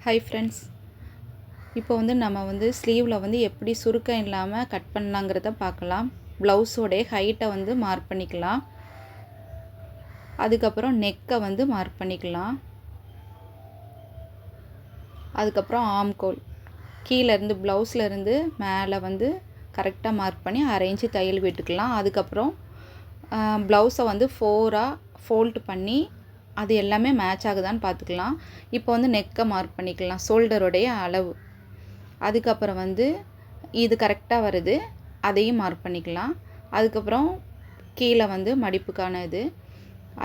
Hi friends, இப்போ நம்ம ஸ்லீவில் எப்படி சுருக்கம் இல்லாமல் கட் பண்ணலாங்கிறத பார்க்கலாம். ப்ளவுஸோடைய ஹைட்டை மார்க் பண்ணிக்கலாம். அதுக்கப்புறம் நெக்கை மார்க் பண்ணிக்கலாம். அதுக்கப்புறம் ஆம்கோல் கீழேருந்து ப்ளவுஸ்லேருந்து மேலே கரெக்டாக மார்க் பண்ணி அரை இன்ச்சு தையல் விட்டுக்கலாம். அதுக்கப்புறம் ப்ளவுஸை 4ஆக ஃபோல்ட் பண்ணி அது எல்லாமே மேட்ச் ஆகுதான்னு பார்த்துக்கலாம். இப்போ நெக்கை மார்க் பண்ணிக்கலாம், ஷோல்டருடைய அளவு. அதுக்கப்புறம் இது கரெக்டாக வருது, அதையும் மார்க் பண்ணிக்கலாம். அதுக்கப்புறம் கீழே மடிப்புக்கான இது.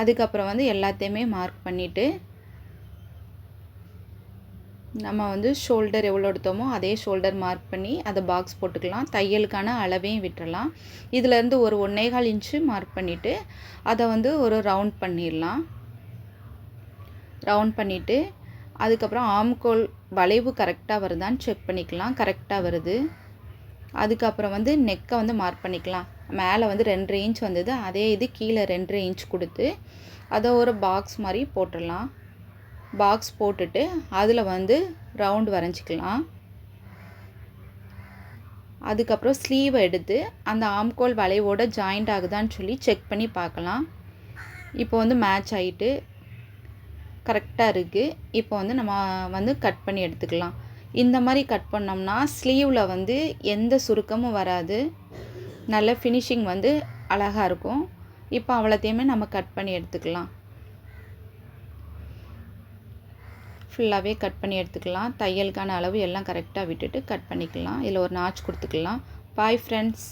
அதுக்கப்புறம் எல்லாத்தையுமே மார்க் பண்ணிவிட்டு நம்ம ஷோல்டர் எவ்வளோ எடுத்தோமோ அதே ஷோல்டர் மார்க் பண்ணி அதை பாக்ஸ் போட்டுக்கலாம். தையலுக்கான அளவையும் விட்டுறலாம். இதிலேருந்து ஒரு 1.25 இன்ச்சு மார்க் பண்ணிவிட்டு அதை ஒரு ரவுண்ட் பண்ணிடலாம். ரவுண்ட் பண்ணிவிட்டு அதுக்கப்புறம் ஆம்கோல் வளைவு கரெக்டாக வருதான்னு செக் பண்ணிக்கலாம். கரெக்டாக வருது. அதுக்கப்புறம் நெக்கை மார்க் பண்ணிக்கலாம். மேலே 2.5 இன்ச் வந்தது, அதே இது கீழே 2.5 இன்ச் கொடுத்து அதை ஒரு பாக்ஸ் மாதிரி போட்டுடலாம். பாக்ஸ் போட்டுட்டு அதில் ரவுண்டு வரைஞ்சிக்கலாம். அதுக்கப்புறம் ஸ்லீவை எடுத்து அந்த ஆம்கோல் வளைவோட ஜாயிண்ட் ஆகுதான்னு சொல்லி செக் பண்ணி பார்க்கலாம். இப்போ மேட்ச் ஆகிட்டு கரெக்டாக இருக்குது. இப்போ நம்ம கட் பண்ணி எடுத்துக்கலாம். இந்த மாதிரி கட் பண்ணோம்னா ஸ்லீவில் எந்த சுருக்கமும் வராது. நல்ல ஃபினிஷிங் அழகாக இருக்கும். இப்போ அவ்வளோத்தையுமே நம்ம கட் பண்ணி எடுத்துக்கலாம். ஃபுல்லாகவே கட் பண்ணி எடுத்துக்கலாம். தையலுக்கான அளவு எல்லாம் கரெக்டாக விட்டுட்டு கட் பண்ணிக்கலாம். இதில் ஒரு நாச் கொடுத்துக்கலாம். Bye friends.